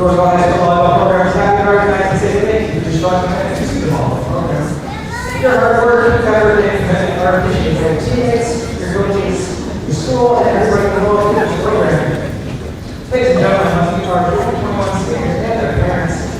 Roosevelt High School Volleyball program is happy to recognize and say thank you for your strong commitment to the volleyball program. Your hard work, effort, and commitment are appreciated by your teammates, your coaches, your school, and everybody involved in the program. Ladies and gentlemen, let's meet our 2021 seniors and their parents.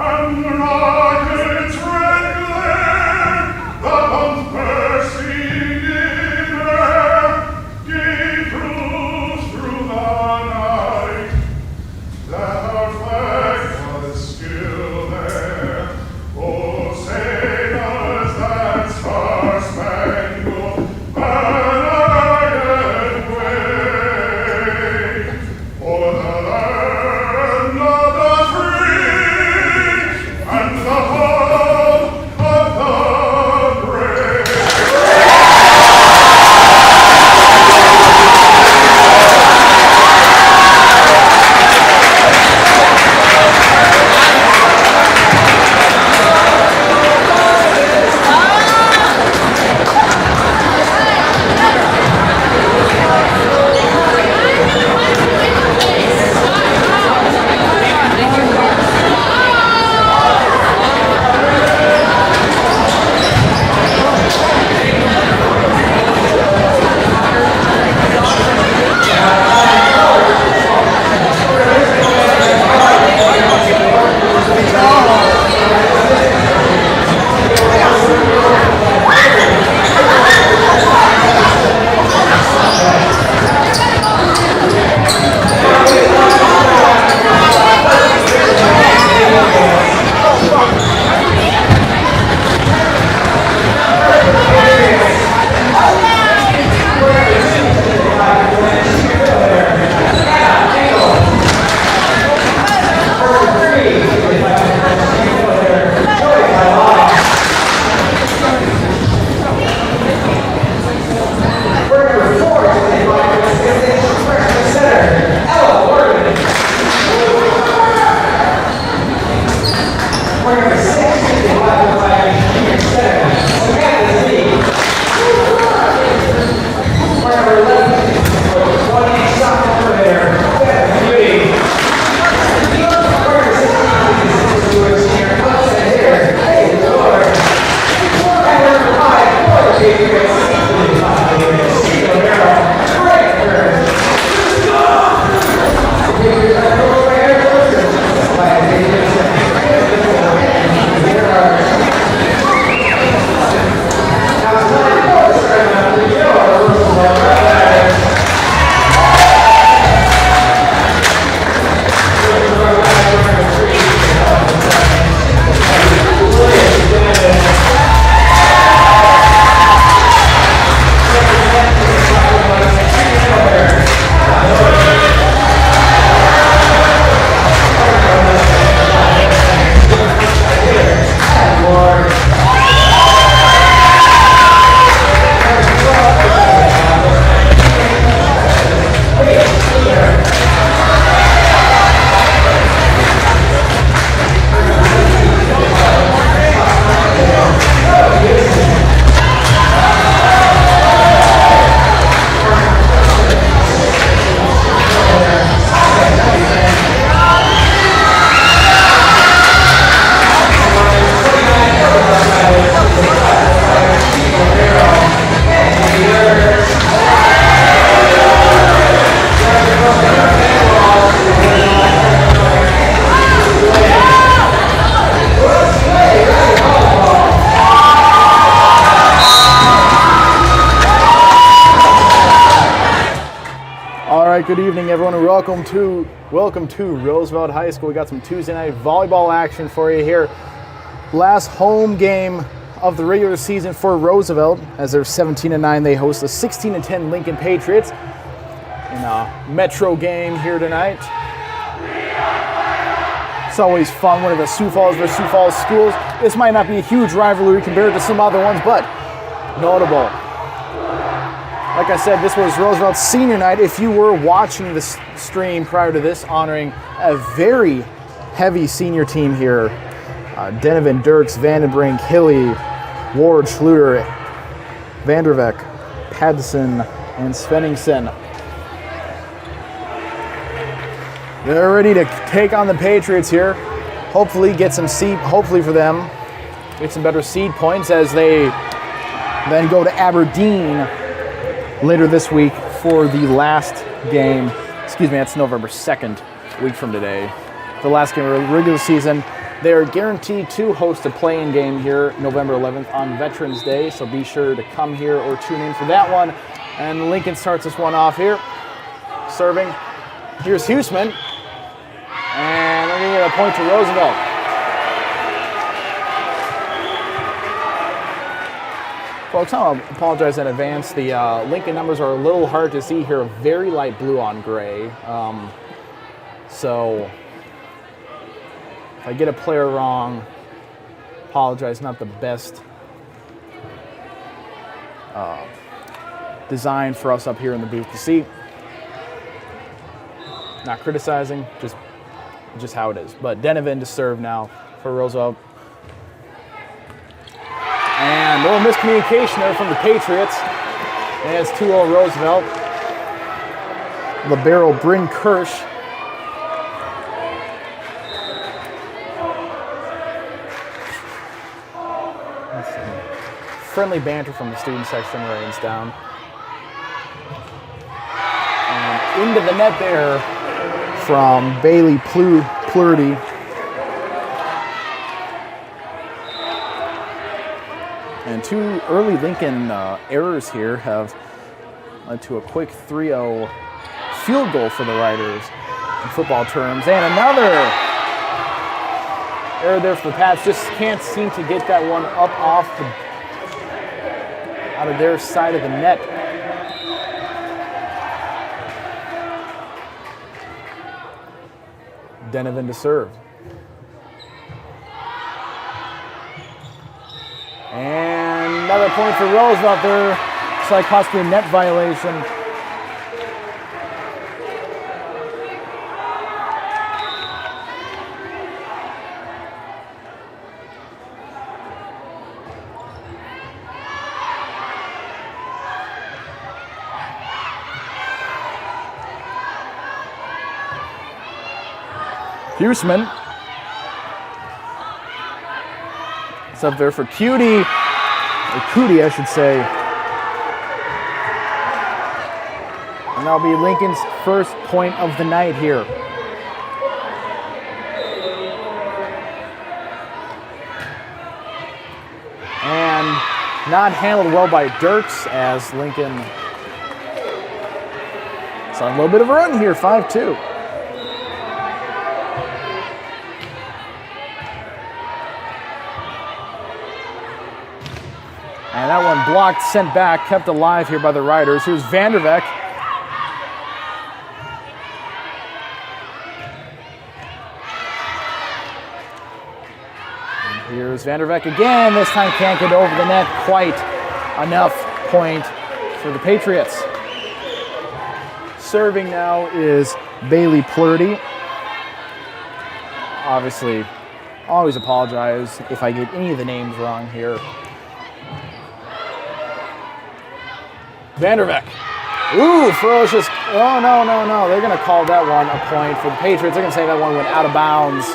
And the rockets red right, good evening, everyone, and welcome to Roosevelt High School. We got some Tuesday night volleyball action for you here. Last home game of the regular season for Roosevelt, as they're 17-9. They host the 16-10 Lincoln Patriots in a Metro game here tonight. It's always fun when it's Sioux Falls versus Sioux Falls schools. This might not be a huge rivalry compared to some other ones, but notable. Like I said, this was Roosevelt's senior night. If you were watching the stream prior to this, honoring a very heavy senior team here. Denovan, Dirks, Vandenbrink, Hilly, Ward, Schluter, Vanderveck, Padson, and Svenningsen. They're ready to take on the Patriots here. Hopefully get some seed, hopefully for them, get some better seed points as they then go to Aberdeen later this week for the last game. Excuse me, that's November 2nd, a week from today. The last game of the regular season. They are guaranteed to host a play-in game here November 11th on Veterans Day, so be sure to come here or tune in for that one. And Lincoln starts this one off here. Serving. Here's Huseman. And we're going to get a point to Roosevelt. Folks, I'll apologize in advance. The Lincoln numbers are a little hard to see here. Very light blue on gray. So if I get a player wrong, apologize. Not the best design for us up here in the booth to see. Not criticizing, just how it is. But Denovan to serve now for Roosevelt. And a little miscommunication there from the Patriots. And it's 2-0 Roosevelt. Libero Bryn Kirsch. Friendly banter from the student section rains down. And into the net there from Bailey Plurdy. And two early Lincoln errors here have led to a quick 3-0 field goal for the Riders in football terms. And another error there for the Pats. Just can't seem to get that one up out of their side of the net. Denovan to serve. And another point for Roosevelt there. It's like possibly a net violation. Huseman. It's up there for Cootie, I should say. And that'll be Lincoln's first point of the night here. And not handled well by Dirks as Lincoln. It's on a little bit of a run here, 5-2. And that one blocked, sent back, kept alive here by the Riders. Here's Vanderbeck. And here's Vanderbeck again. This time can't get over the net quite enough. Point for the Patriots. Serving now is Bailey Plurdy. Obviously, always apologize if I get any of the names wrong here. Vanderbeck. Ooh, ferocious. Oh, no. They're going to call that one a point for the Patriots. They're going to say that one went out of bounds.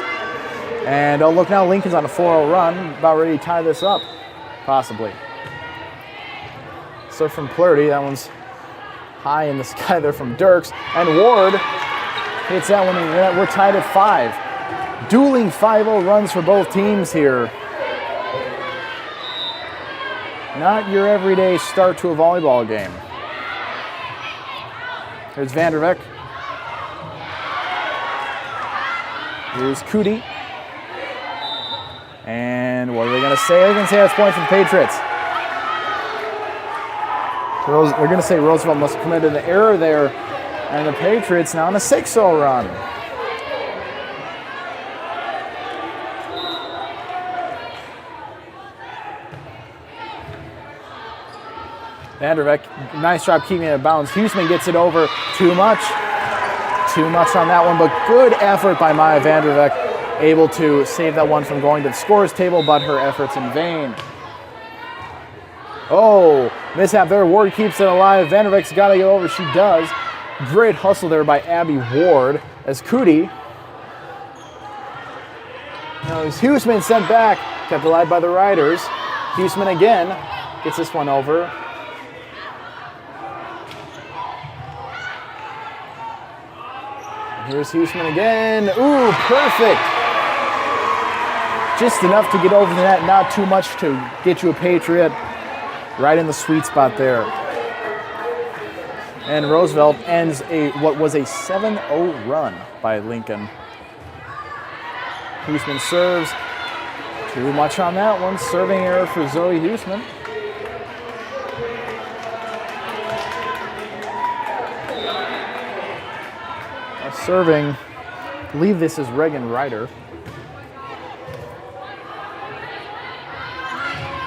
And oh, look now, Lincoln's on a 4-0 run. About ready to tie this up. Possibly. So from Plurdy, that one's high in the sky there from Dirks. And Ward hits that one. We're tied at 5. Dueling 5-0 runs for both teams here. Not your everyday start to a volleyball game. Here's Vanderbeck. Here's Cootie. And what are they going to say? They're going to say that's point for the Patriots. They're going to say Roosevelt must have committed an error there. And the Patriots now on a 6-0 run. Vanderbeck, nice job keeping it in bounds. Huseman gets it over. Too much on that one, but good effort by Maya Vanderbeck, able to save that one from going to the scores table, but her efforts in vain. Oh, mishap there. Ward keeps it alive. Vanderbeck's got to go over. She does. Great hustle there by Abby Ward as Cootie. Now as Huseman sent back, kept alive by the Riders. Huseman again gets this one over. Here's Huseman again. Ooh, perfect. Just enough to get over the net, not too much to get you a Patriot. Right in the sweet spot there. And Roosevelt ends what was a 7-0 run by Lincoln. Huseman serves. Too much on that one. Serving error for Zoe Huseman. Serving, I believe this is Reagan Ryder.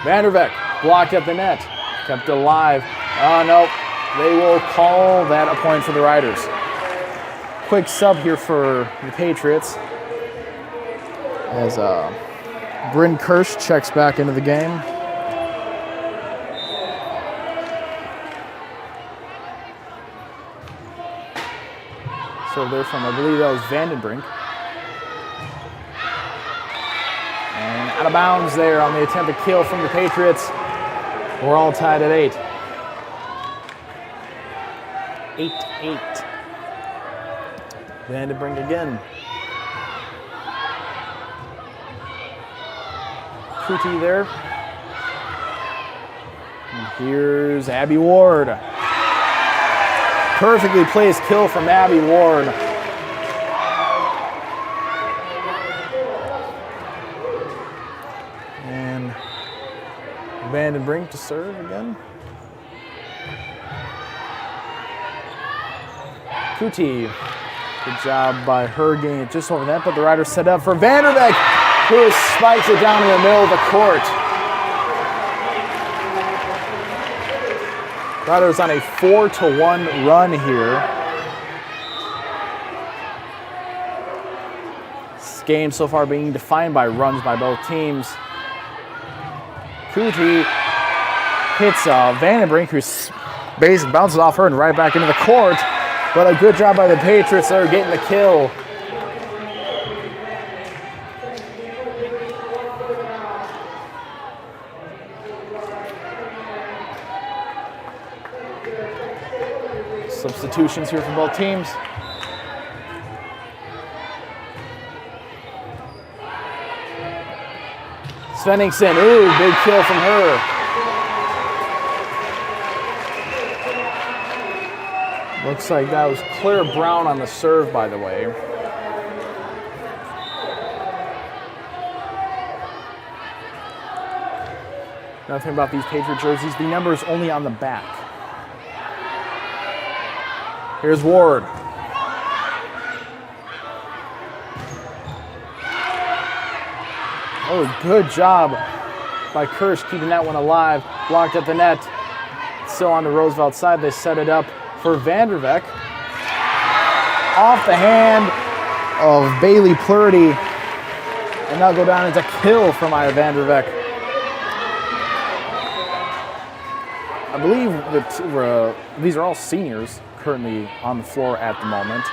Vanderbeek blocked at the net, kept alive. Oh no, they will call that a point for the Riders. Quick sub here for the Patriots as Bryn Kirsch checks back into the game. So they're from, I believe that was Vandenbrink. And out of bounds there on the attempted kill from the Patriots. We're all tied at 8. 8-8. Vandenbrink again. Cootie there. And here's Abby Ward. Perfectly placed kill from Abby Ward. And Vandenbrink to serve again. Cootie. Good job by her getting it just over that, but the Riders set up for Vanderbeek, who spikes it down in the middle of the court. Riders on a 4-1 run here. This game so far being defined by runs by both teams. Cootie hits Vandenbrink, who basically bounces off her and right back into the court. But a good job by the Patriots there getting the kill. Substitutions here for both teams. Svenningsson, ooh, big kill from her. Looks like that was Claire Brown on the serve, by the way. Another thing about these Patriot jerseys, the number is only on the back. Here's Ward. Oh, good job by Kirsch keeping that one alive. Blocked at the net. Still on the Roosevelt side. They set it up for Vanderbeek. Off the hand of Bailey Plurdy. And that'll go down as a kill from Aya Vanderbeek. I believe that these are all seniors currently on the floor at the moment.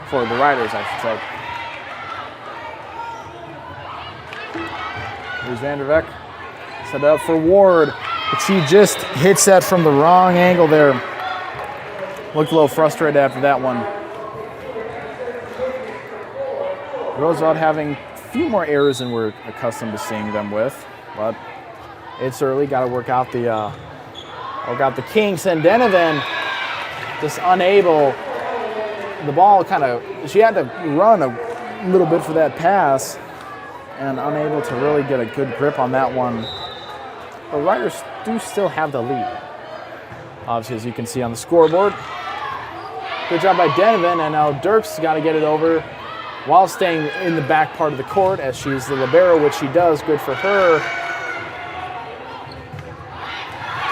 For the Riders, I should say. Here's Vanderbeek. Set up for Ward, but she just hits that from the wrong angle there. Looked a little frustrated after that one. Roosevelt having a few more errors than we're accustomed to seeing them with, but it's early. Got to work out the kinks. And Denovan just unable. The ball she had to run a little bit for that pass and unable to really get a good grip on that one. The Riders do still have the lead, obviously, as you can see on the scoreboard. Good job by Denovan, and now Dirks got to get it over while staying in the back part of the court as she's the libero, which she does. Good for her.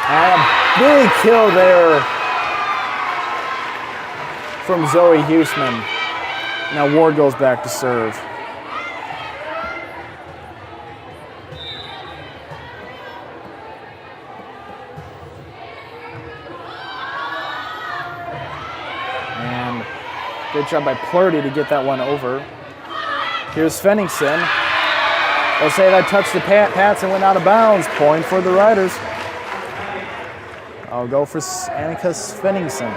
And a big kill there from Zoe Huseman. Now Ward goes back to serve. And good job by Plurdy to get that one over. Here's Svenningsson. They'll say that touched the pads and went out of bounds. Point for the Riders. I'll go for Annika Svenningsson.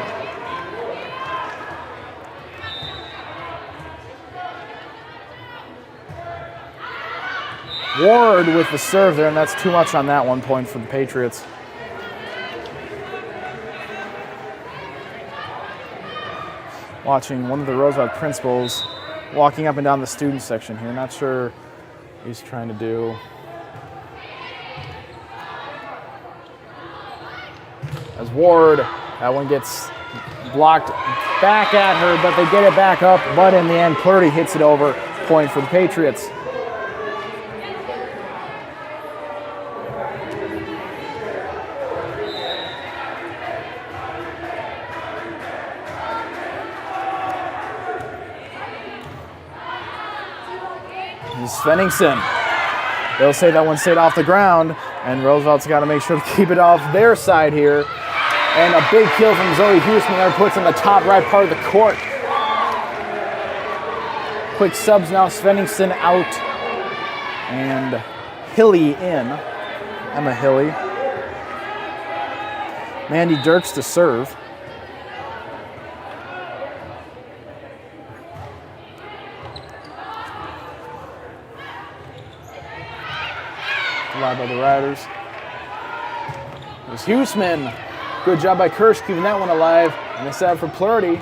Ward with the serve there, and that's too much on that one. Point for the Patriots. Watching one of the Roosevelt principals walking up and down the student section here. Not sure what he's trying to do. as Ward, that one gets blocked back at her, but they get it back up. But in the end, Plurdy hits it over. Point for the Patriots. Svenningsson. They'll say that one stayed off the ground, and Roosevelt's got to make sure to keep it off their side here. And a big kill from Zoe Huseman there puts in the top right part of the court. Quick subs now, Svenningsson out, and Hilly in. Emma Hilly. Mandy Dirks to serve. Live by the Riders. There's Huseman. Good job by Kirsch keeping that one alive. And it's out for Plurdy.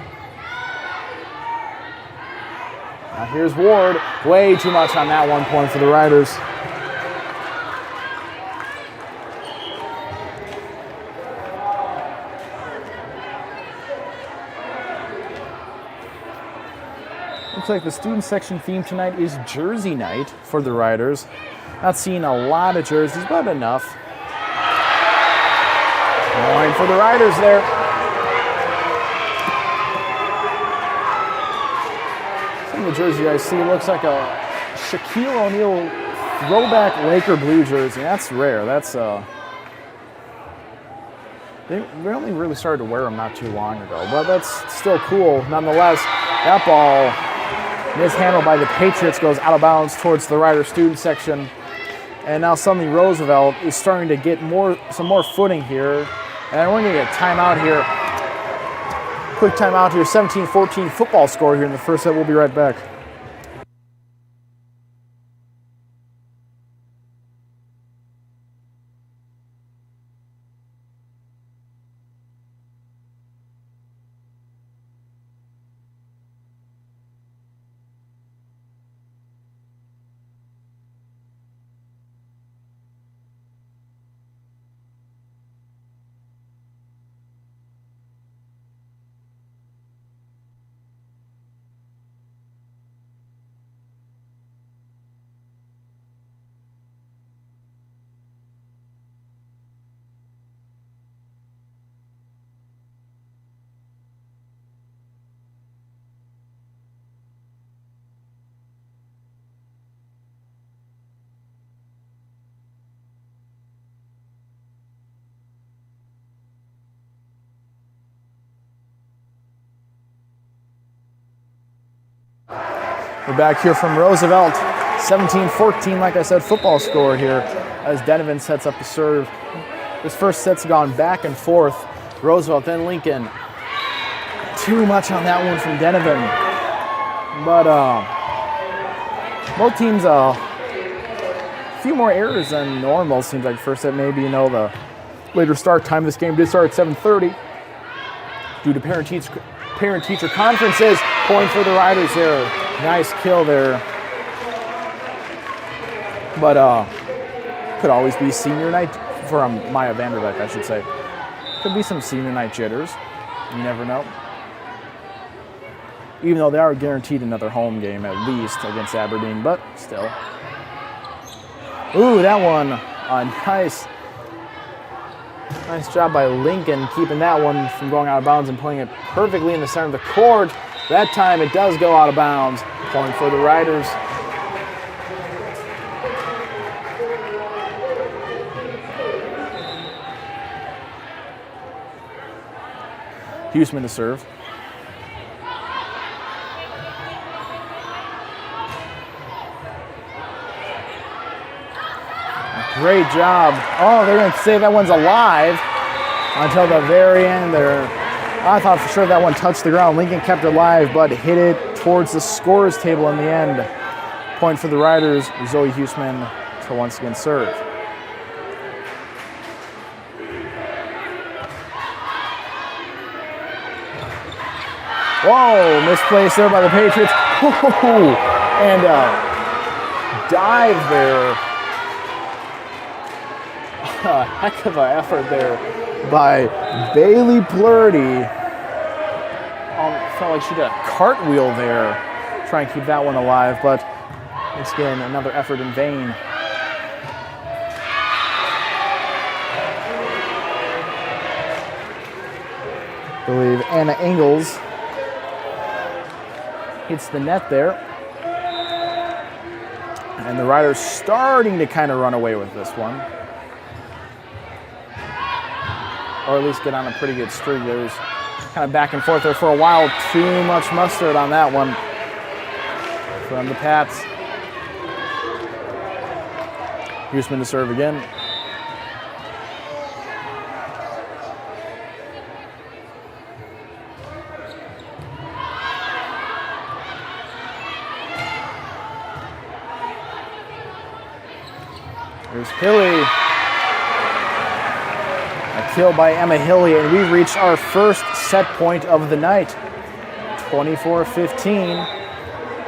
Now here's Ward. Way too much on that one. Point for the Riders. Looks like the student section theme tonight is Jersey Night for the Riders. Not seeing a lot of jerseys, but enough. Point for the Riders there. Some of the jerseys I see looks like a Shaquille O'Neal throwback Laker blue jersey. That's rare. That's they only really started to wear them not too long ago, but that's still cool nonetheless. That ball mishandled by the Patriots goes out of bounds towards the Rider student section. And now suddenly Roosevelt is starting to get some more footing here. And we're going to get a timeout here. Quick timeout here, 17-14 football score here in the first set. We'll be right back. We're back here from Roosevelt. 17-14, like I said, football score here as Donovan sets up to serve. This first set's gone back and forth. Roosevelt, then Lincoln. Too much on that one from Donovan. But both teams a few more errors than normal. Seems like first set, maybe, the later start time. This game did start at 7:30 due to parent-teacher conferences. Point for the Riders there. Nice kill there. But could always be senior night for Maya Vanderbeck, I should say. Could be some senior night jitters. You never know. Even though they are guaranteed another home game at least against Aberdeen, but still. Ooh, that one. Nice job by Lincoln keeping that one from going out of bounds and putting it perfectly in the center of the court. That time it does go out of bounds. Point for the Riders. Huseman to serve. Great job. Oh, they're going to say that one's alive until the very end there. I thought for sure that one touched the ground. Lincoln kept it alive, but hit it towards the scorer's table in the end. Point for the Riders. Zoe Huseman to once again serve. Whoa, misplaced there by the Patriots. And dive there. A heck of an effort there by Bailey Plurdy. Felt like she did a cartwheel there, trying to keep that one alive, but once again, another effort in vain. I believe Anna Engels hits the net there. And the Riders starting to kind of run away with this one. Or at least get on a pretty good streak. There's kind of back and forth there for a while. Too much mustard on that one from the Pats. Huseman to serve again. There's Hilly. A kill by Emma Hilly, and we've reached our first set point of the night. 24-15.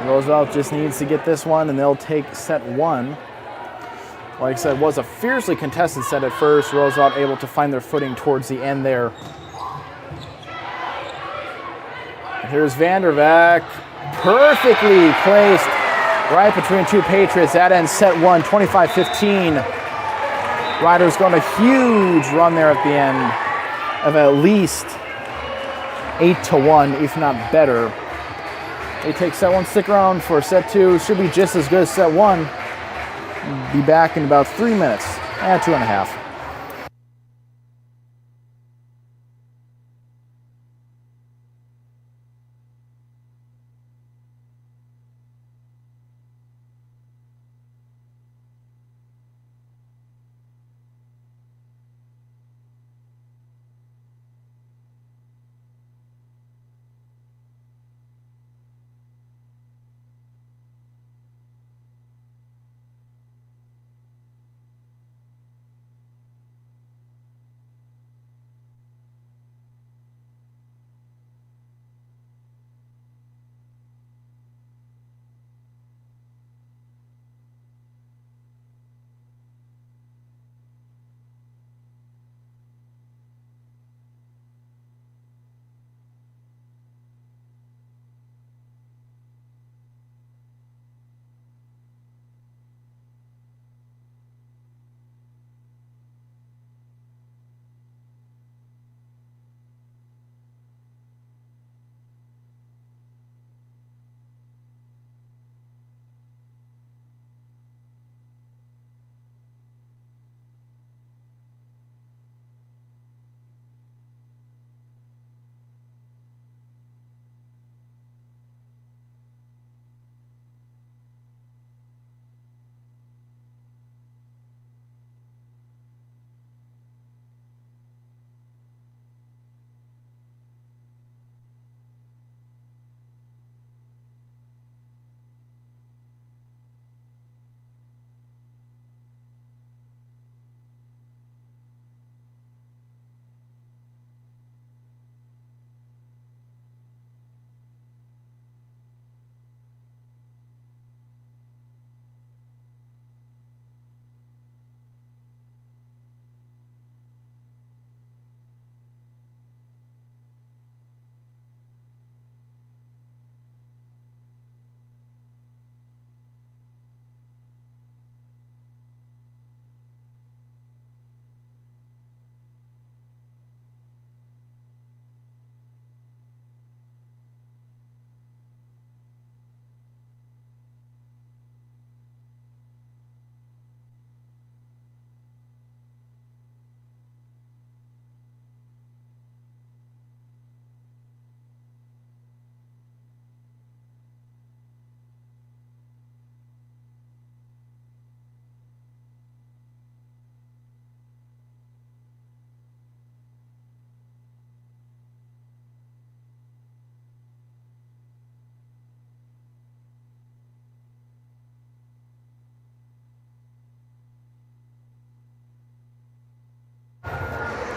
Roosevelt just needs to get this one, and they'll take set one. Like I said, it was a fiercely contested set at first. Roosevelt able to find their footing towards the end there. And here's Vandervack. Perfectly placed right between two Patriots. That ends set one, 25-15. Riders going a huge run there at the end of at least 8-1, if not better. They take set one. Stick around for set two. Should be just as good as set one. Be back in about 3 minutes. 2.5.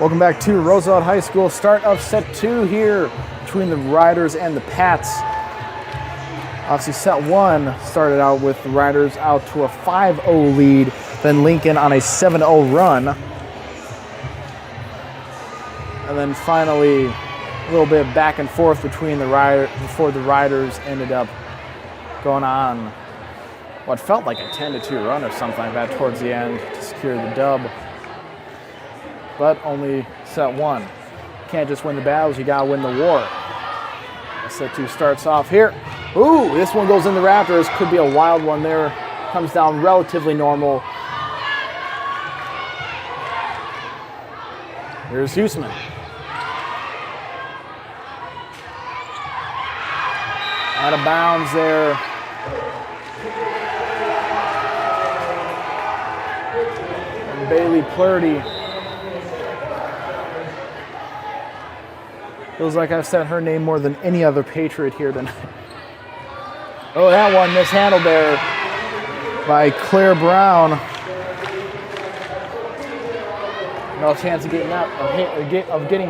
Welcome back to Roosevelt High School. Start of set two here between the Riders and the Pats. Obviously, set one started out with the Riders out to a 5-0 lead, then Lincoln on a 7-0 run. And then finally, a little bit back and forth between the rider before the riders ended up going on what felt like a 10-2 run or something like that towards the end to secure the dub. But only set one. Can't just win the battles, you gotta win the war. Set two starts off here. Ooh, this one goes in the Raptors. Could be a wild one there. Comes down relatively normal. Here's Huseman. Out of bounds there. And Bailey Plurdy. Feels like I've said her name more than any other Patriot here tonight. Oh, that one mishandled there by Claire Brown. No chance of getting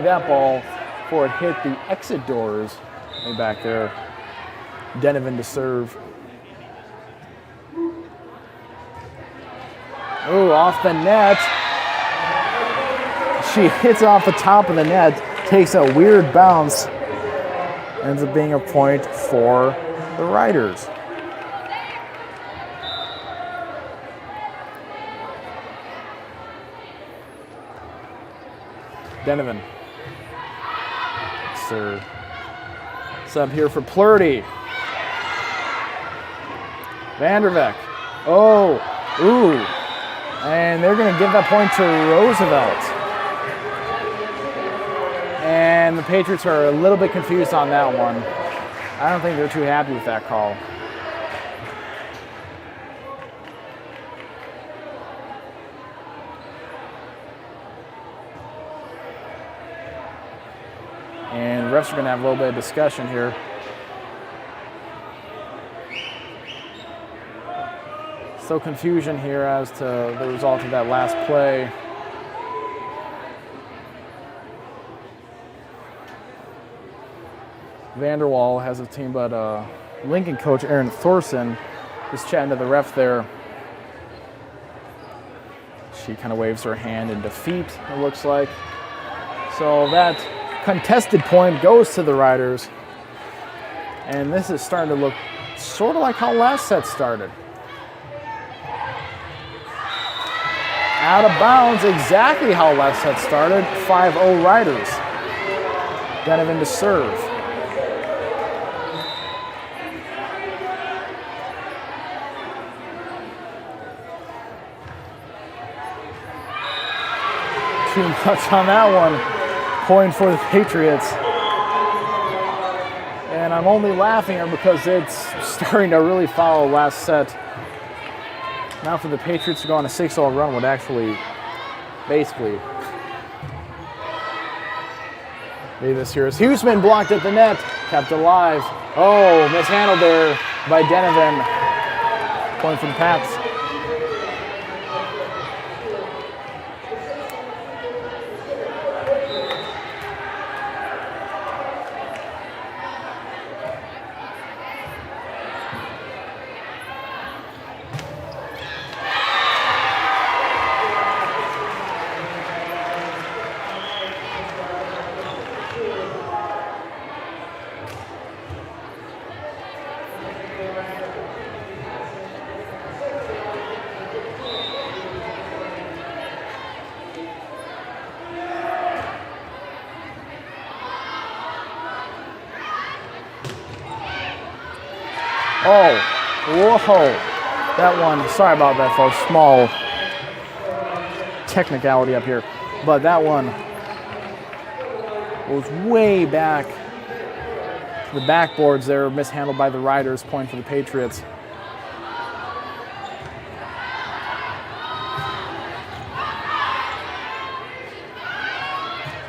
that ball before it hit the exit doors. Way back there. Denovan to serve. Oh, off the net. She hits off the top of the net, takes a weird bounce, ends up being a point for the Riders. Denovan. Sir. Sub here for Plurdy. Vanderbeck. Oh, ooh. And they're going to give that point to Roosevelt. And the Patriots are a little bit confused on that one. I don't think they're too happy with that call. And the refs are going to have a little bit of discussion here. So confusion here as to the result of that last play. Vanderwall has a team, but Lincoln coach Aaron Thorson is chatting to the ref there. She kind of waves her hand in defeat, it looks like. So that contested point goes to the Riders. And this is starting to look sort of like how last set started. Out of bounds, exactly how last set started. 5-0 Riders. Denovan to serve. Too much on that one. Point for the Patriots. And I'm only laughing here because it's starting to really follow last set. Now for the Patriots to go on a 6-0 run would actually basically be this here. As Huseman blocked at the net, kept alive. Oh, mishandled there by Denovan. Point for the Pats. Oh, whoa. That one, sorry about that, folks. Small technicality up here. But that one was way back. The backboards there mishandled by the Riders, point for the Patriots.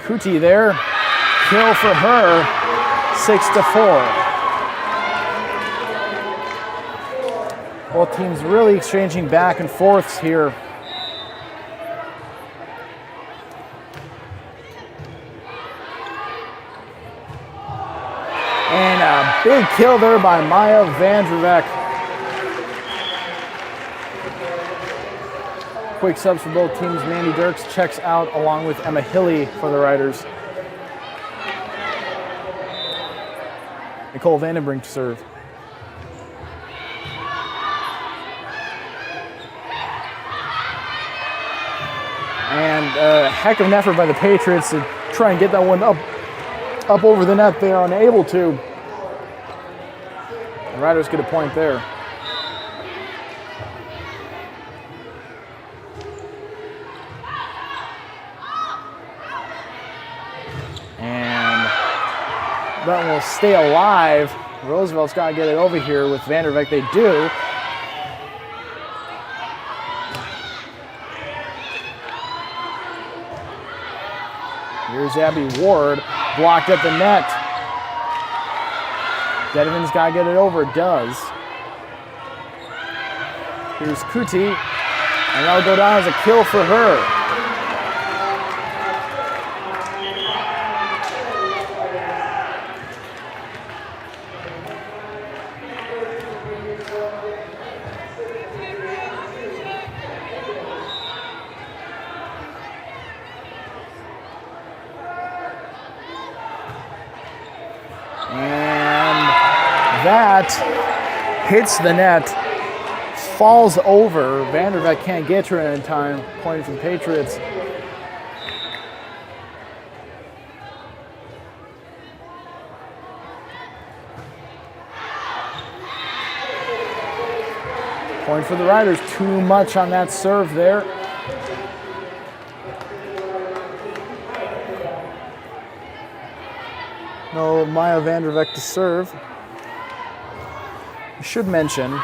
Kuti there. Kill for her. 6-4. Both teams really exchanging back and forths here. And a big kill there by Maya Vanderbeck. Quick subs for both teams. Mandy Dirks checks out along with Emma Hilly for the Riders. Nicole Vandenbrink to serve. And a heck of an effort by the Patriots to try and get that one up over the net. They are unable to. The Riders get a point there. And that will stay alive. Roosevelt's got to get it over here with Vanderbeek. They do. Here's Abby Ward, blocked at the net. Dedman's got to get it over, does. Here's Kuti, and that'll go down as a kill for her. That hits the net, falls over. Vanderbeek can't get to it in time. Point for the Patriots. Point for the Riders. Too much on that serve there. No Maya Vanderbeek to serve. I should mention,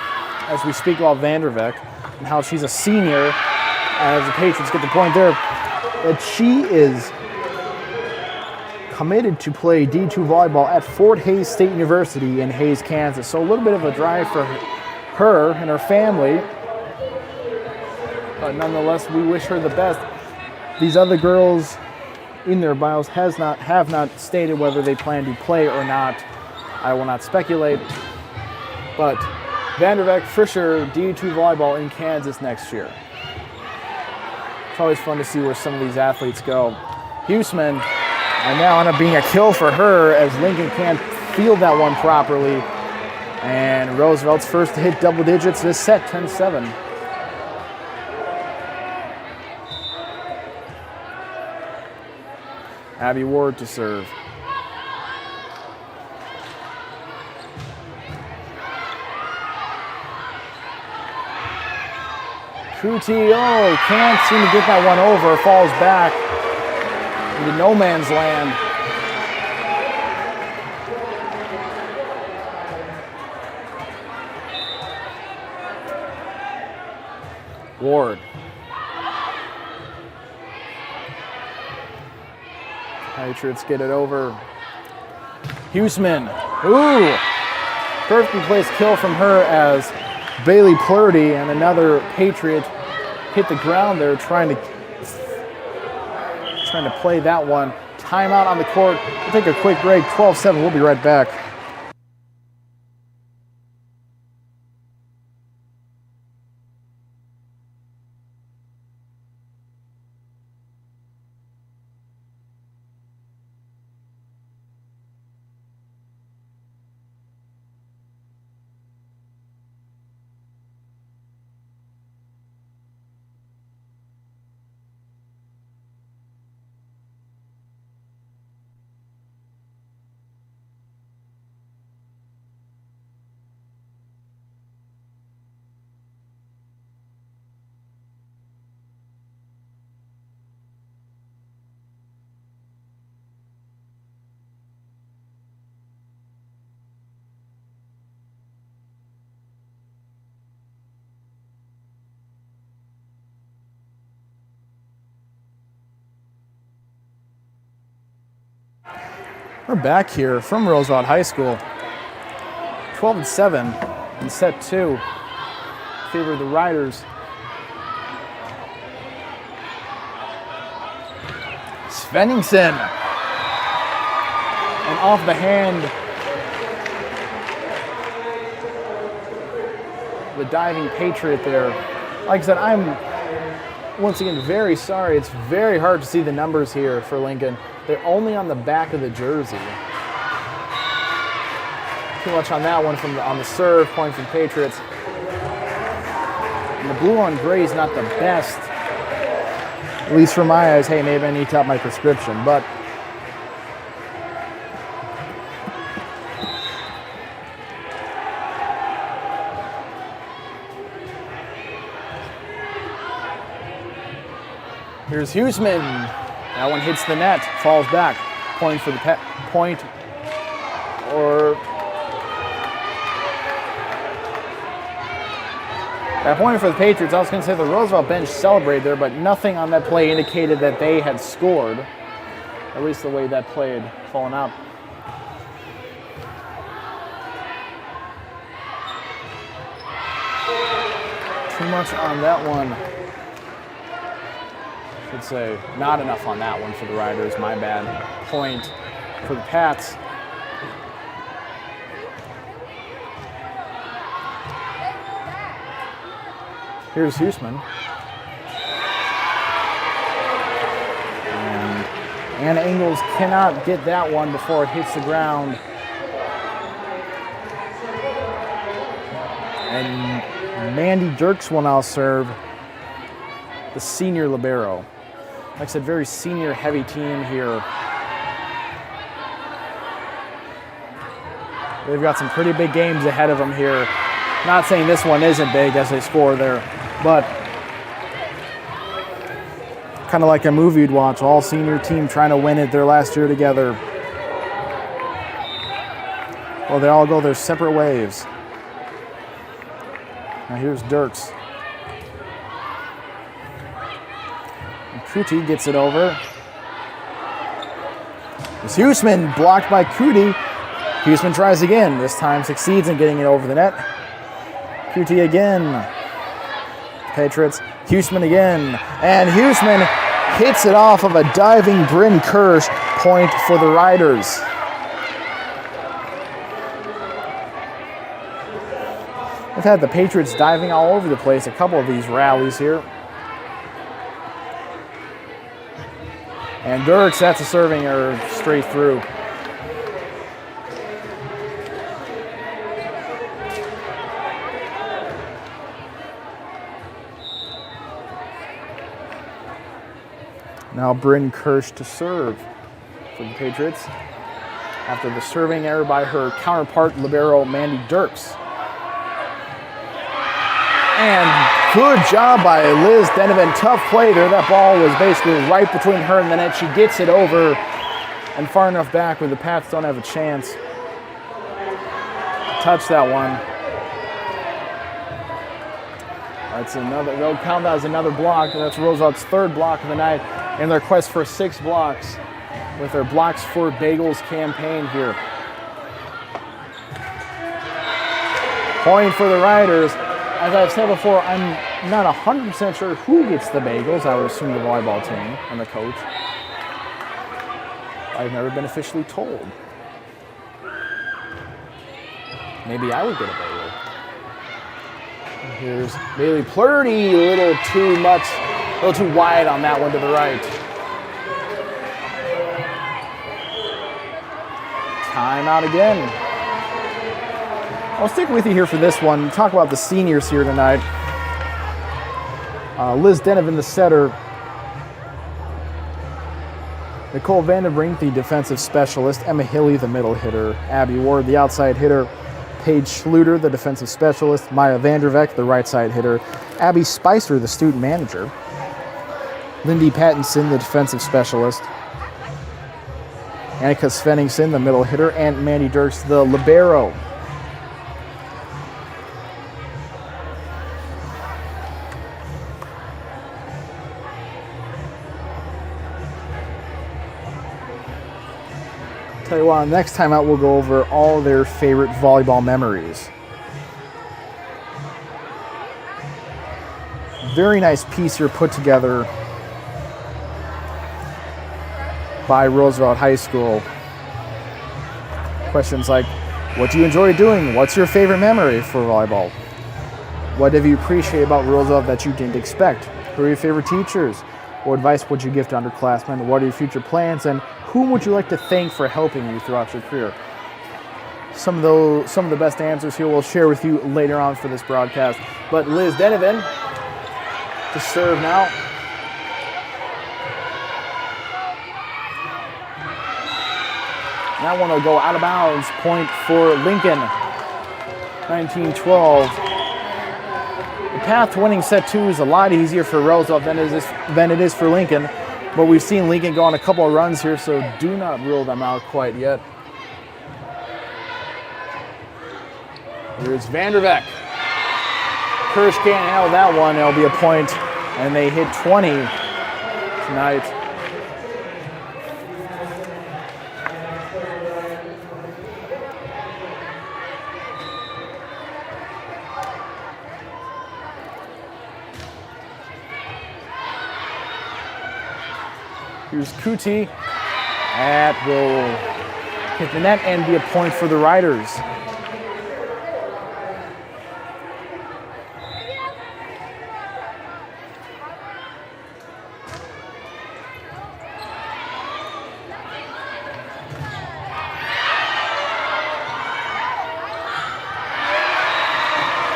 as we speak about Vanderbeek and how she's a senior, as the Patriots get the point there, that she is committed to play D2 volleyball at Fort Hays State University in Hays, Kansas. So a little bit of a drive for her and her family, but nonetheless, we wish her the best. These other girls in their bios have not stated whether they plan to play or not. I will not speculate. But Vanderbeek for sure, D2 volleyball in Kansas next year. It's always fun to see where some of these athletes go. Huseman, and now end up being a kill for her as Lincoln can't field that one properly. And Roosevelt's first to hit double digits this set, 10-7. Abby Ward to serve. Kuti, can't seem to get that one over. Falls back into no man's land. Ward. Patriots get it over. Huseman. Ooh! Perfectly placed kill from her as Bailey Plurdy and another Patriot hit the ground there trying to play that one. Timeout on the court. We'll take a quick break. 12-7. We'll be right back. We're back here from Roosevelt High School. 12-7 in set 2. Favor of the Riders. Svenningsson. And off the hand. The diving Patriot there. Like I said, I'm once again very sorry. It's very hard to see the numbers here for Lincoln. They're only on the back of the jersey. Too much on that one on the serve, point for the Patriots. And the blue on gray is not the best, at least for my eyes. Hey, maybe I need to up my prescription, but here's Huseman. That one hits the net, falls back. Point for the point, or that point for the Patriots. I was going to say the Roosevelt bench celebrated there, but nothing on that play indicated that they had scored. At least the way that play had fallen out. Too much on that one. Should say not enough on that one for the Riders. My bad. Point for the Pats. Here's Huseman. And Anna Ingalls cannot get that one before it hits the ground. And Mandy Dirks will now serve, the senior libero. Like I said, very senior heavy team here. They've got some pretty big games ahead of them here. Not saying this one isn't big as they score there, but kind of like a movie you'd watch, all senior team trying to win it their last year together. Well, they all go their separate ways. Now here's Dirks. Cootie gets it over. It's Huseman, blocked by Cootie. Huseman tries again. This time succeeds in getting it over the net. Cootie again. Patriots. Huseman again. And Huseman hits it off of a diving Bryn Kirsch. Point for the Riders. We've had the Patriots diving all over the place a couple of these rallies here. And Dirks, that's a serving error straight through. Now Bryn Kirsch to serve for the Patriots after the serving error by her counterpart, libero Mandy Dirks. And good job by Liz Denovan. Tough play there. That ball was basically right between her and the net. She gets it over and far enough back where the Pats don't have a chance. Touch that one. That's another, they'll count that as another block. That's Roosevelt's third block of the night in their quest for 6 blocks with their Blocks for Bagels campaign here. Point for the Riders. As I've said before, I'm not 100% sure who gets the bagels. I would assume the volleyball team and the coach. I've never been officially told. Maybe I would get a bagel. And here's Bailey Plurdy, a little too much, a little too wide on that one to the right. Timeout again. I'll stick with you here for this one. Talk about the seniors here tonight. Liz Denovan, the setter. Nicole Vanderbrink, the defensive specialist. Emma Hilly, the middle hitter. Abby Ward, the outside hitter. Paige Schluter, the defensive specialist. Maya Vanderveck, the right side hitter. Abby Spicer, the student manager. Lindy Pattinson, the defensive specialist. Annika Svenningsson, the middle hitter. And Mandy Dirks, the libero. Tell you what, next time out we'll go over all their favorite volleyball memories. Very nice piece here put together by Roosevelt High School. Questions like, what do you enjoy doing? What's your favorite memory for volleyball? What have you appreciated about Roosevelt that you didn't expect? Who are your favorite teachers? What advice would you give to underclassmen? What are your future plans? And whom would you like to thank for helping you throughout your career? some of the best answers here we'll share with you later on for this broadcast. But Liz Denovan to serve now. That one will go out of bounds. Point for Lincoln. 19-12. The path to winning set 2 is a lot easier for Roosevelt than it is for Lincoln. But we've seen Lincoln go on a couple of runs here, so do not rule them out quite yet. Here's Vanderbeck. Kirsch can't handle that one. It'll be a point, and they hit 20 tonight. Here's Kuti. That will hit the net and be a point for the Riders.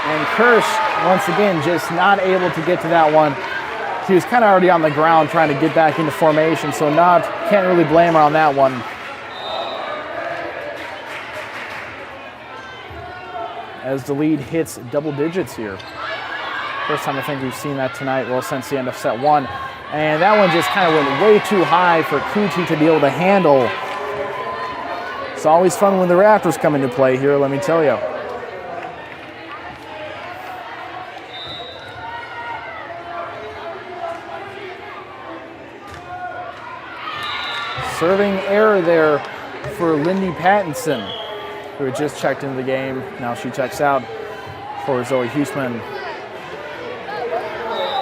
And Kirsch, once again, just not able to get to that one. He was kind of already on the ground trying to get back into formation, so can't really blame her on that one. As the lead hits double digits here. First time I think we've seen that tonight, well, since the end of set 1. And that one just kind of went way too high for Kuti to be able to handle. It's always fun when the Raptors come into play here, let me tell you. Serving error there for Lindy Pattinson, who had just checked into the game. Now she checks out for Zoe Huesman.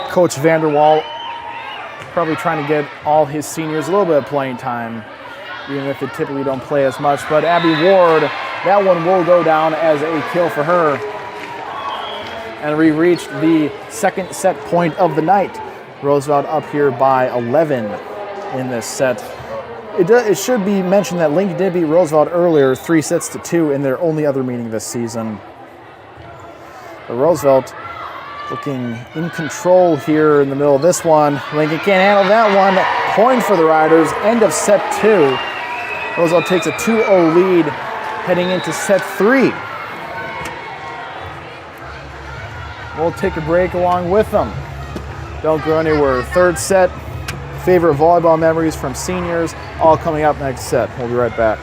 Coach Vanderwall probably trying to get all his seniors a little bit of playing time, even if they typically don't play as much. But Abby Ward, that one will go down as a kill for her. And we reached the second set point of the night. Roosevelt up here by 11 in this set. It should be mentioned that Lincoln did beat Roosevelt earlier, 3-2 in their only other meeting this season. But Roosevelt looking in control here in the middle of this one. Lincoln can't handle that one. Point for the Riders. End of set 2. Roosevelt takes a 2-0 lead heading into set 3. We'll take a break along with them. Don't go anywhere. Third set. Favorite volleyball memories from seniors, all coming up next set. We'll be right back.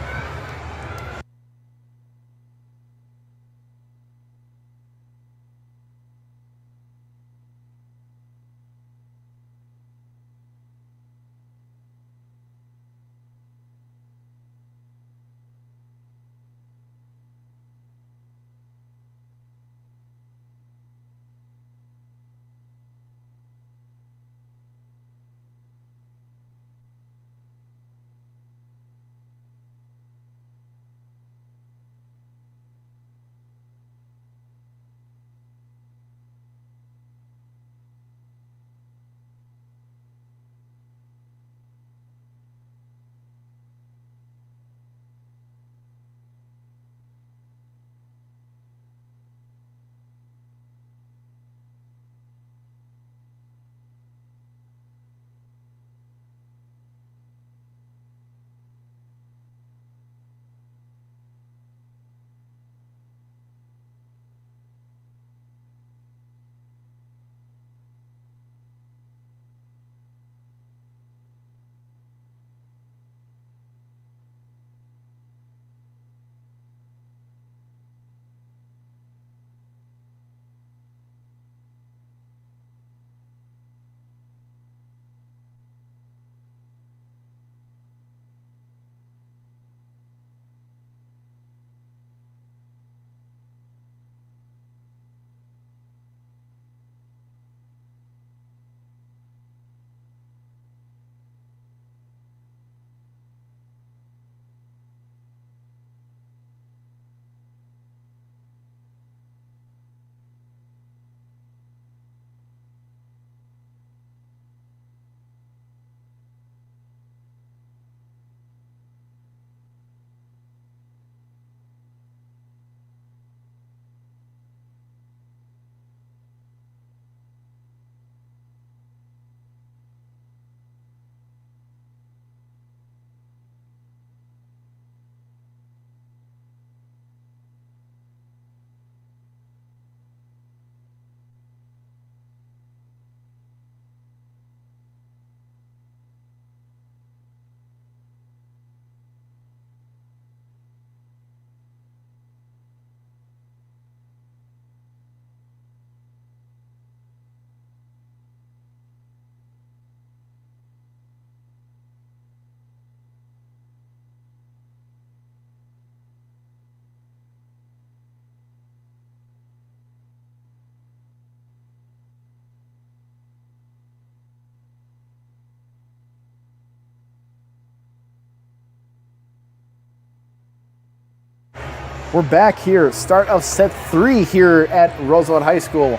We're back here. Start of set 3 here at Roosevelt High School.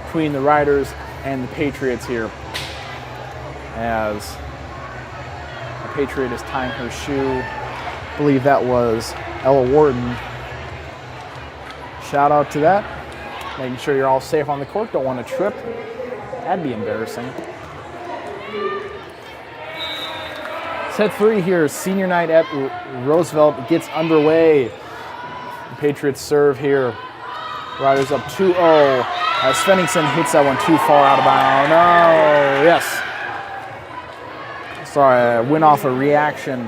Between the Riders and the Patriots here. As the Patriot is tying her shoe. I believe that was Ella Warden. Shout out to that. Making sure you're all safe on the court. Don't want to trip. That'd be embarrassing. Set 3 here, senior night at Roosevelt gets underway. The Patriots serve here. Riders up 2-0. As Svenningsson hits that one too far out of bounds. No, yes. Sorry, I went off a reaction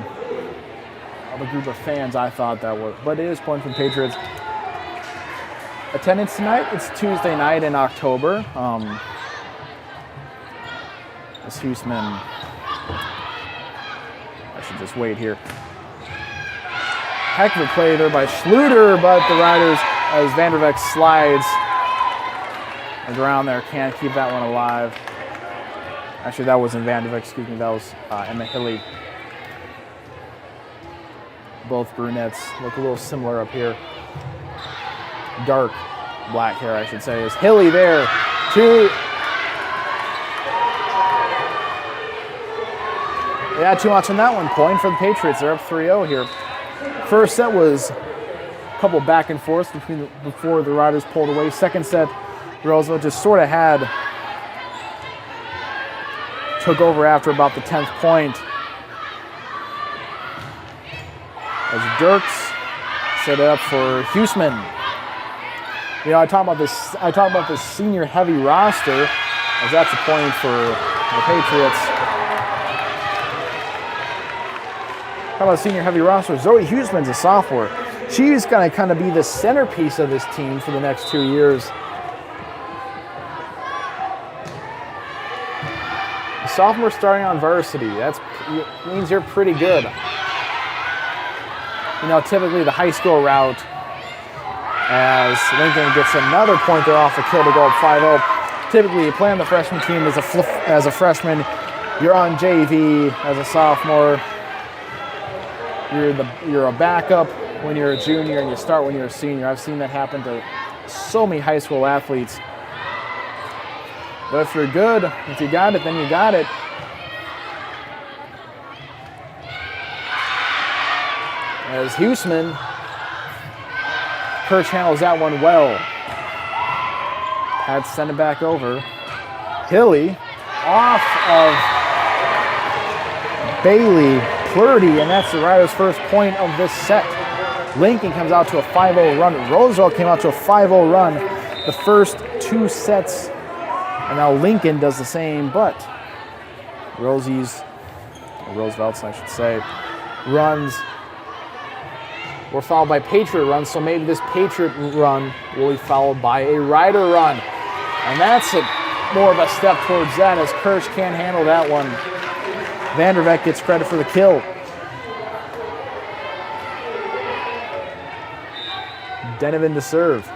of a group of fans. I thought that was, but it is point from Patriots. Attendance tonight, it's Tuesday night in October. As Huseman, I should just wait here. Heck of a play there by Schluter, but the Riders, as Vanderbeek slides around there, can't keep that one alive. Actually, that wasn't Vanderbeek, excuse me, that was Emma Hilly. Both brunettes look a little similar up here. Dark black hair, I should say, is Hilly there. Yeah, 2 outs on that one. Point for the Patriots. They're up 3-0 here. First set was a couple back and forth before the Riders pulled away. Second set, Roosevelt just sort of took over after about the 10th point. As Dirks set it up for Huseman. You know, I talk about this senior heavy roster, as that's a point for the Patriots. How about senior heavy roster? Zoe Huseman's a sophomore. She's going to kind of be the centerpiece of this team for the next 2 years. A sophomore starting on varsity. That means you're pretty good. You know, typically the high school route, as Lincoln gets another point there off the kill to go up 5-0. Typically, you play on the freshman team as a freshman. You're on JV as a sophomore. You're a backup when you're a junior, and you start when you're a senior. I've seen that happen to so many high school athletes. But if you're good, if you got it, then you got it. As Huseman, Kirch handles that one well. Pat send it back over. Hilly off of Bailey Plurdy, and that's the Riders' first point of this set. Lincoln comes out to a 5-0 run. Roosevelt came out to a 5-0 run the first 2 sets. And now Lincoln does the same, but Roosevelt's, I should say, runs were followed by Patriot runs, so maybe this Patriot run will be followed by a Rider run. And that's more of a step towards that, as Kirsch can't handle that one. Vanderbeek gets credit for the kill. Denovan to serve.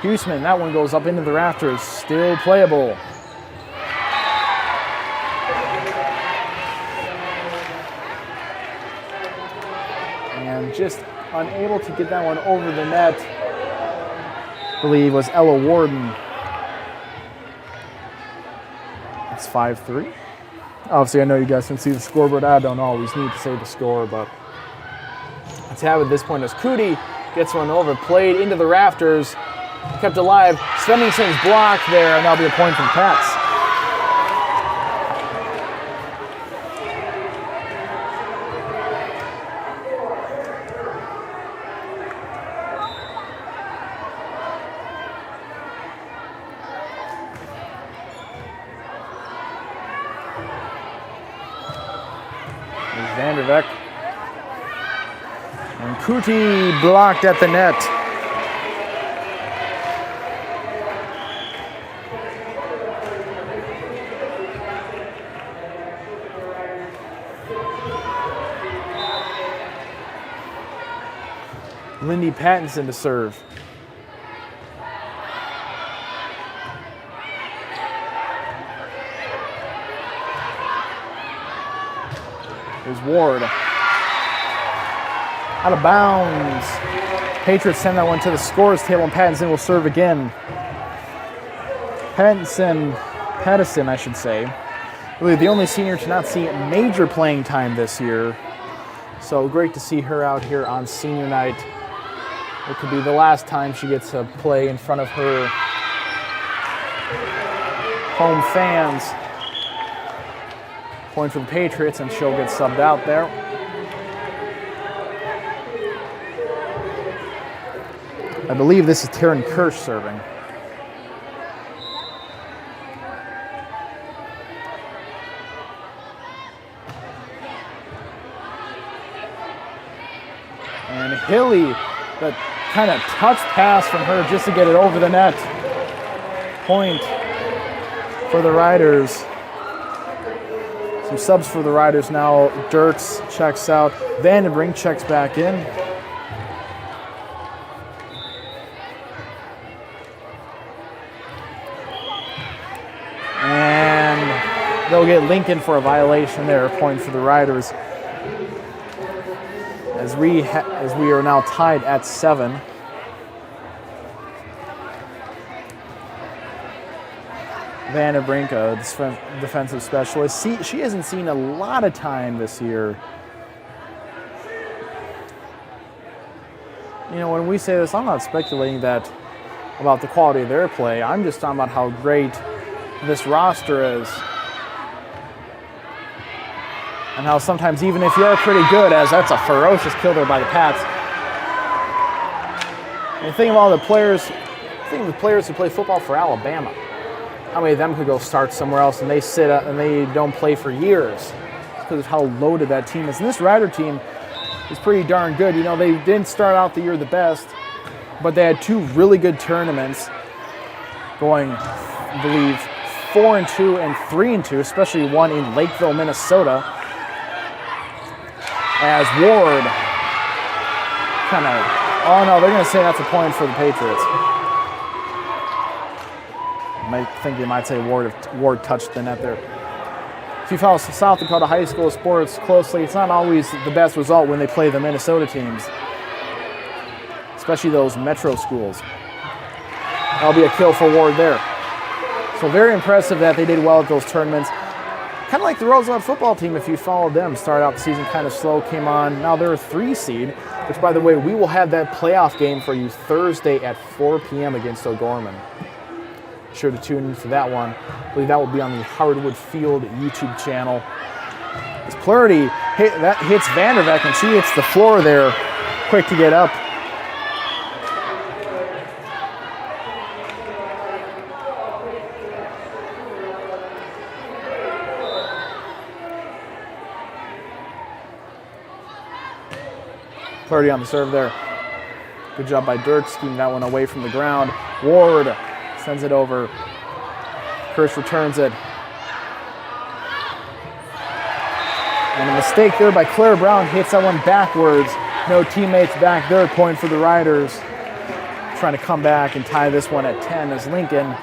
Huseman, that one goes up into the rafters, still playable. And just unable to get that one over the net, I believe was Ella Warden. It's 5-3. Obviously, I know you guys can see the scoreboard. I don't always need to say the score, but let's have it at this point as Cootie gets one over, played into the rafters, kept alive. Svenningson's blocked there, and that'll be a point from Pats. Vanderbeek. And Cootie blocked at the net. Lindy Pattinson to serve. Here's Ward. Out of bounds. Patriots send that one to the scores table, and Pattinson will serve again. Pattison, I should say. Really the only senior to not see major playing time this year. So great to see her out here on senior night. It could be the last time she gets to play in front of her home fans. Point for the Patriots, and she'll get subbed out there. I believe this is Taryn Kirsch serving. And Hilly, that kind of touch pass from her just to get it over the net. Point for the Riders. Some subs for the Riders now. Dirks checks out. Vandenbrink checks back in. And they'll get Lincoln for a violation there. Point for the Riders. As we are now tied at 7. Vandenbrink, a defensive specialist. She hasn't seen a lot of time this year. You know, when we say this, I'm not speculating that about the quality of their play. I'm just talking about how great this roster is. And how sometimes even if you're pretty good, as that's a ferocious kill there by the Pats. And think of all the players, who play football for Alabama. How many of them could go start somewhere else and they sit up and they don't play for years because of how loaded that team is. And this Rider team is pretty darn good. You know, they didn't start out the year the best, but they had 2 really good tournaments going, I believe, 4-2 and 3-2, especially one in Lakeville, Minnesota. As Ward kind of, oh no, they're going to say that's a point for the Patriots. I think they might say Ward touched the net there. If you follow South Dakota high school sports closely, it's not always the best result when they play the Minnesota teams, especially those metro schools. That'll be a kill for Ward there. So very impressive that they did well at those tournaments. Kind of like the Roosevelt football team, if you followed them. Started out the season kind of slow, came on. Now they're a 3 seed, which, by the way, we will have that playoff game for you Thursday at 4 p.m. against O'Gorman. Sure to tune in for that one. I believe that will be on the Hardwood Field YouTube channel. As Plurdy hits Vanderbeck, and she hits the floor there, quick to get up. Plurdy on the serve there. Good job by Dirks, keeping that one away from the ground. Ward sends it over. Kirsch returns it. And a mistake there by Claire Brown, hits that one backwards. No teammates back there. Point for the Riders. Trying to come back and tie this one at 10 as Lincoln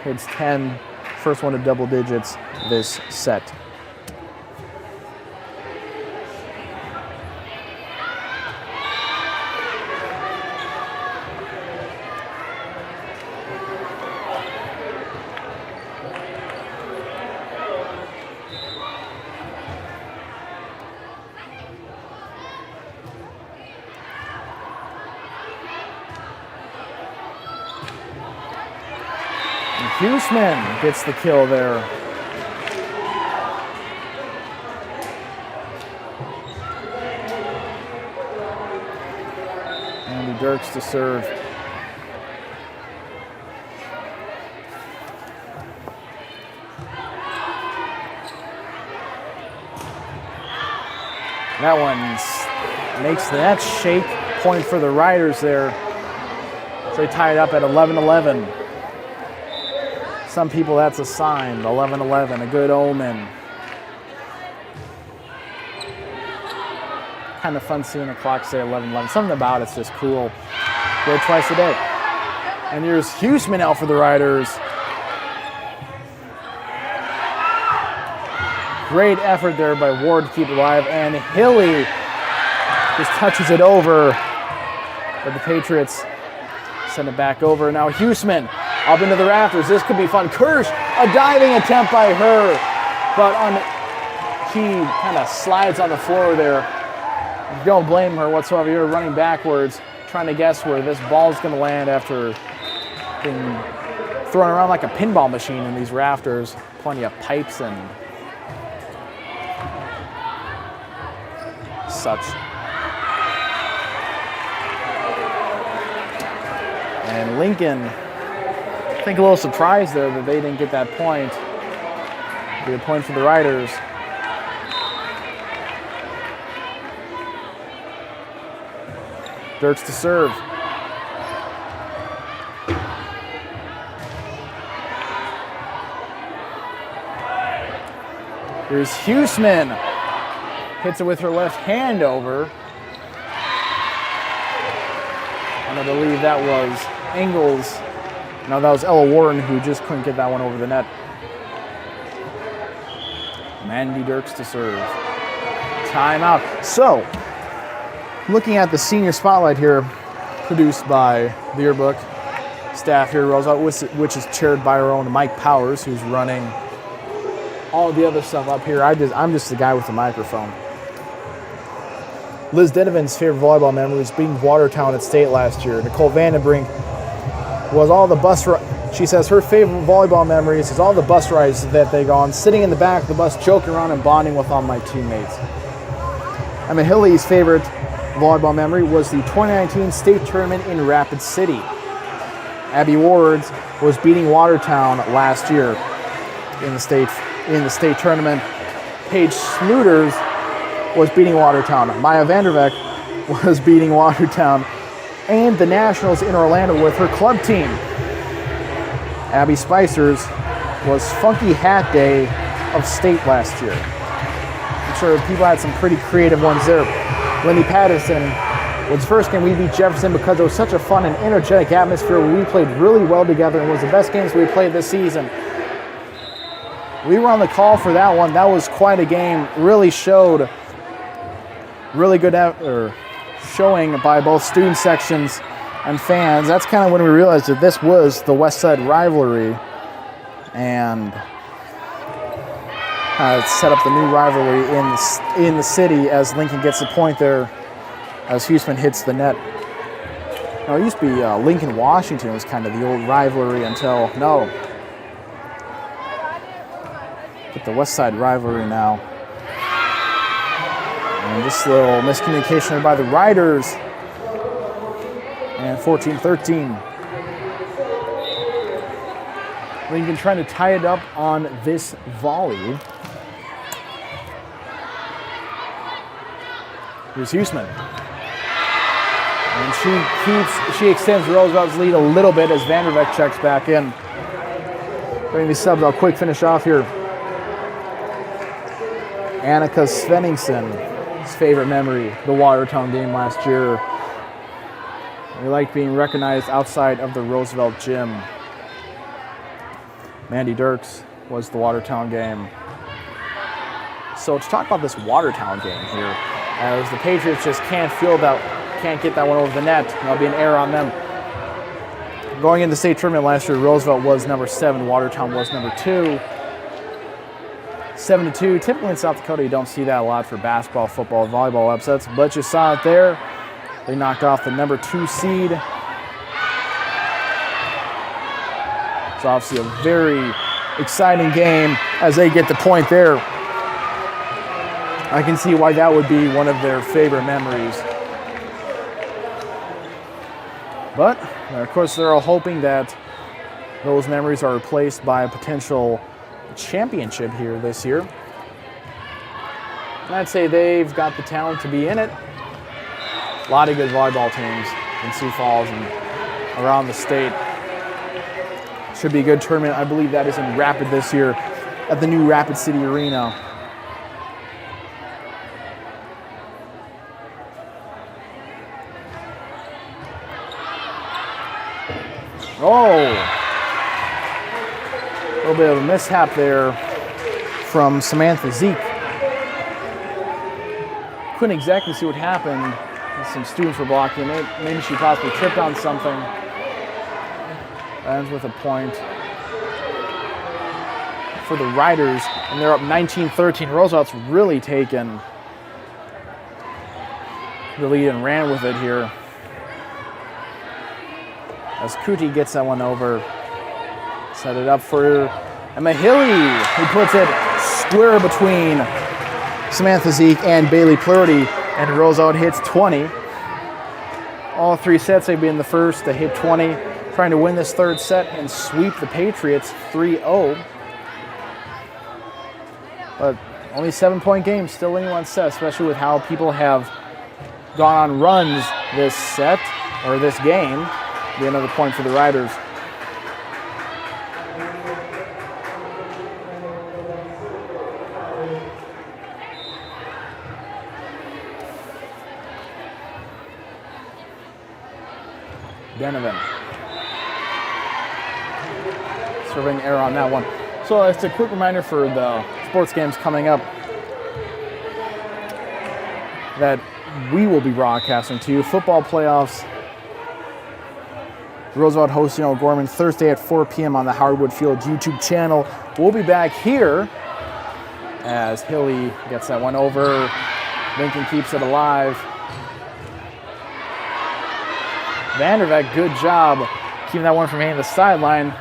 hits 10. First one to double digits this set. Huseman gets the kill there. Andy Dirks to serve. That one makes that shake. Point for the Riders there. So they tie it up at 11-11. Some people, that's a sign. 11-11, a good omen. kind of fun seeing the clock say 11:11. Something about it's just cool. Go twice a day. And here's Huseman out for the Riders. Great effort there by Ward to keep it alive, and Hilly just touches it over, but the Patriots send it back over. Now Huseman up into the rafters. This could be fun. Kirsch, a diving attempt by her, but she kind of slides on the floor there. Don't blame her whatsoever. You're running backwards, trying to guess where this ball's going to land after being thrown around like a pinball machine in these rafters. Plenty of pipes and such. And Lincoln, I think a little surprised there that they didn't get that point. Be a point for the Riders. Dirks to serve. Here's Huseman. Hits it with her left hand over. And I believe that was Engels. No, that was Ella Warren who just couldn't get that one over the net. Mandy Dirks to serve. Timeout. So, looking at the senior spotlight here, produced by the yearbook staff here at Roosevelt, which is chaired by our own Mike Powers, who's running all the other stuff up here. I'm just the guy with the microphone. Liz Denovan's favorite volleyball memory was beating Watertown at state last year. Nicole Vandenbrink was all the bus she says her favorite volleyball memories is all the bus rides that they go on, sitting in the back of the bus, joking around and bonding with all my teammates. Emma Hilly's favorite volleyball memory was the 2019 state tournament in Rapid City. Abby Ward's was beating Watertown last year in the state tournament. Paige Sluters was beating Watertown. Maya Vanderbeck was beating Watertown and the Nationals in Orlando with her club team. Abby Spicer's was Funky Hat Day of state last year. I'm sure people had some pretty creative ones there. Lindy Patterson was first game we beat Jefferson because it was such a fun and energetic atmosphere where we played really well together and was the best games we played this season. We were on the call for that one. That was quite a game. Really showed really good showing by both student sections and fans. That's kind of when we realized that this was the West Side rivalry and set up the new rivalry in the city as Lincoln gets the point there as Huseman hits the net. Now, it used to be Lincoln Washington was kind of the old rivalry until get the West Side rivalry now. And just a little miscommunication by the Riders. And 14-13. Lincoln trying to tie it up on this volley. Here's Huseman. And she extends Roosevelt's lead a little bit as Vanderbeck checks back in. Bring these subs, I'll quick finish off here. Annika Svenningson's favorite memory, the Watertown game last year. We like being recognized outside of the Roosevelt gym. Mandy Dirks was the Watertown game. So to talk about this Watertown game here, as the Patriots just can't get that one over the net. That'll be an error on them. Going into the state tournament last year, Roosevelt was number 7, Watertown was number 2. 7-2. Typically in South Dakota, you don't see that a lot for basketball, football, volleyball upsets, but you saw it there. They knocked off the number 2 seed. It's obviously a very exciting game as they get the point there. I can see why that would be one of their favorite memories. But, of course, they're all hoping that those memories are replaced by a potential championship here this year. And I'd say they've got the talent to be in it. A lot of good volleyball teams in Sioux Falls and around the state. Should be a good tournament. I believe that is in Rapid this year at the new Rapid City Arena. Oh, a little bit of a mishap there from Samantha Zeke. Couldn't exactly see what happened. Some students were blocking it. Maybe she possibly tripped on something. Ends with a point for the Riders, and they're up 19-13. Roosevelt's really taken the lead and ran with it here. As Kuti gets that one over. Set it up for Emma Hilly, who puts it square between Samantha Zeke and Bailey Plurdy, and Roosevelt hits 20. All three sets, they've been the first to hit 20, trying to win this third set and sweep the Patriots 3-0. But only 7-point game, still anyone's set, especially with how people have gone on runs this set, or this game. Be another point for the Riders. Donovan. Serving error on that one. So it's a quick reminder for the sports games coming up that we will be broadcasting to you. Football playoffs. Roosevelt hosting O'Gorman Thursday at 4 p.m. on the Howard Field YouTube channel. We'll be back here as Hilly gets that one over. Lincoln keeps it alive. Vanderbeck, good job keeping that one from hitting the sideline.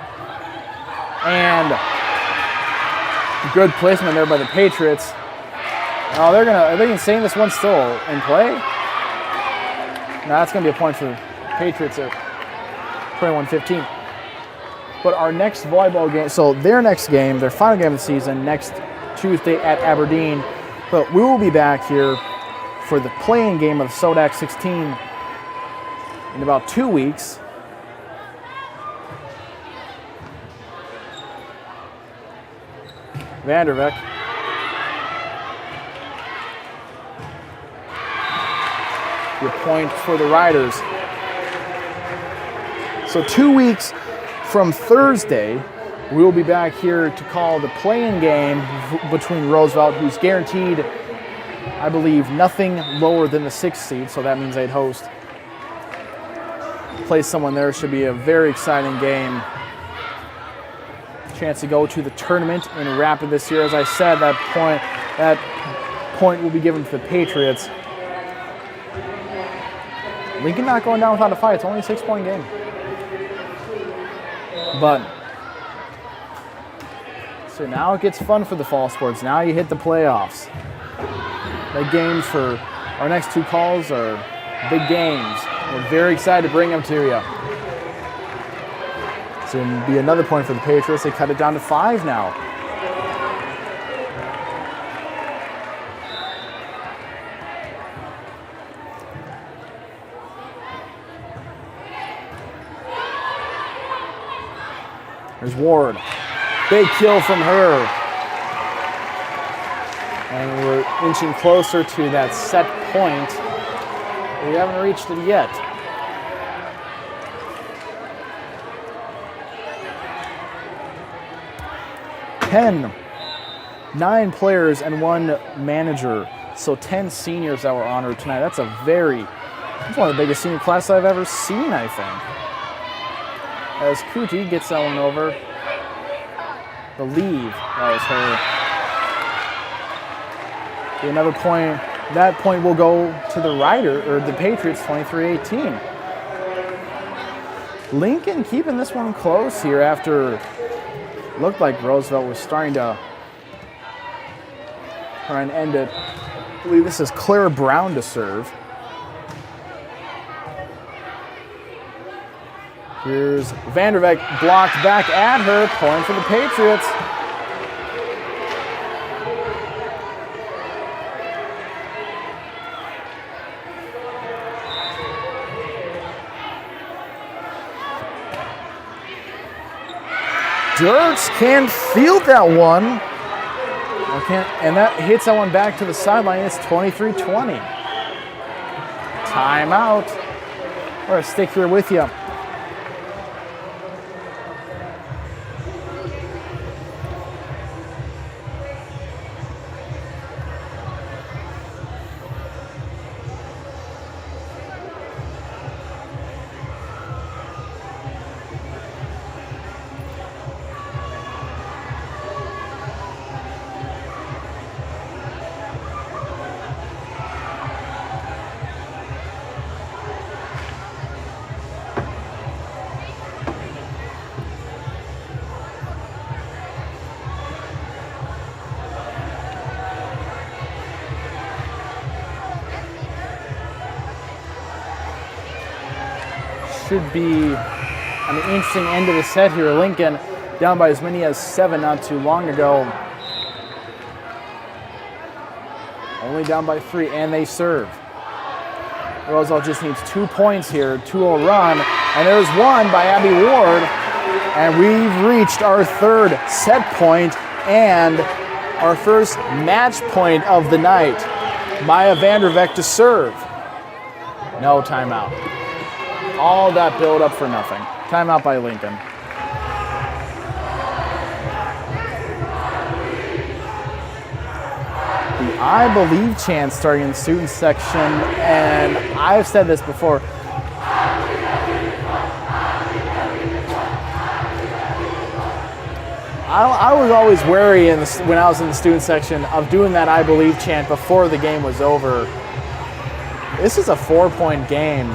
And good placement there by the Patriots. Oh, are they saying this one's still in play? No, that's going to be a point for the Patriots at 21-15. But our next volleyball game, so their next game, their final game of the season, next Tuesday at Aberdeen. But we will be back here for the playing game of Sodak 16 in about 2 weeks. Vanderbeck. Your point for the Riders. So 2 weeks from Thursday, we will be back here to call the play-in game between Roosevelt, who's guaranteed, I believe, nothing lower than the 6th seed, so that means they'd host. Play someone there. Should be a very exciting game. Chance to go to the tournament in Rapid this year. As I said, that point will be given to the Patriots. Lincoln not going down without a fight. It's only a 6-point game. But so now it gets fun for the fall sports. Now you hit the playoffs. The games for our next 2 calls are big games. We're very excited to bring them to you. So it'll be another point for the Patriots. They cut it down to 5 now. There's Ward. Big kill from her. And we're inching closer to that set point. We haven't reached it yet. Nine players and 1 manager. So 10 seniors that were honored tonight. That's one of the biggest senior classes I've ever seen, I think. As Kuti gets that one over. Believe that was her. Another point. That point will go to the the Patriots, 23-18. Lincoln keeping this one close here after looked like Roosevelt was starting to try and end it. I believe this is Claire Brown to serve. Here's Vanderbeek blocked back at her, point for the Patriots. Dirks can't field that one. And that hits that one back to the sideline. It's 23-20. Timeout. We're going to stick here with you. should be an interesting end to the set here. Lincoln down by as many as 7 not too long ago. Only down by 3, and they serve. Roosevelt just needs 2 points here, 2-0 run, and there's one by Abby Ward, and we've reached our 3rd set point and our first match point of the night. Maya Vanderveck to serve. No timeout. All that build up for nothing. Timeout by Lincoln. The I believe chant starting in the student section, and I've said this before. I was always wary when I was in the student section of doing that I believe chant before the game was over. This is a 4-point game.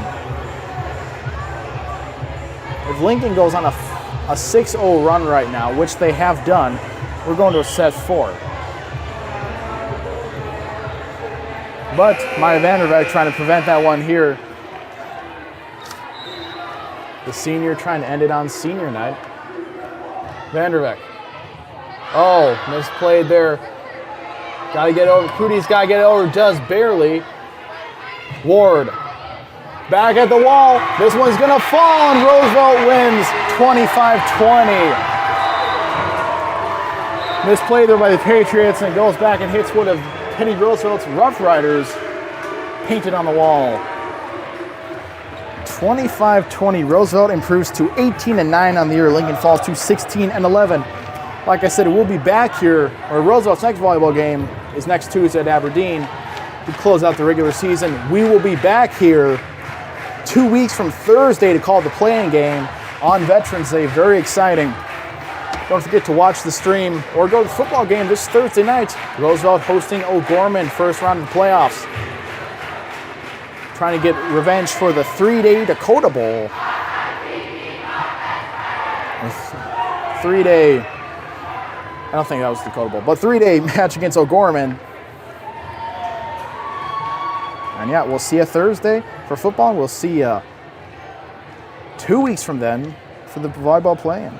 If Lincoln goes on a 6-0 run right now, which they have done, we're going to a set 4. But Maya Vanderveck trying to prevent that one here. The senior trying to end it on senior night. Vanderveck. Oh, misplayed there. Got to get over. Crudy's got to get it over. Does barely. Ward. Back at the wall. This one's going to fall, and Roosevelt wins 25-20. Misplayed there by the Patriots, and it goes back and hits one of Penny Roosevelt's Rough Riders painted on the wall. 25-20. Roosevelt improves to 18-9 on the year. Lincoln falls to 16-11. Like I said, we'll be back here, or Roosevelt's next volleyball game is next Tuesday at Aberdeen to close out the regular season. We will be back here 2 weeks from Thursday to call the play-in game on Veterans Day. Very exciting. Don't forget to watch the stream or go to the football game this Thursday night. Roosevelt hosting O'Gorman, first round of the playoffs. Trying to get revenge for the 3-day Dakota Bowl. 3-day, I don't think that was Dakota Bowl, but 3-day match against O'Gorman. And yeah, we'll see you Thursday for football. We'll see you 2 weeks from then for the volleyball play-in.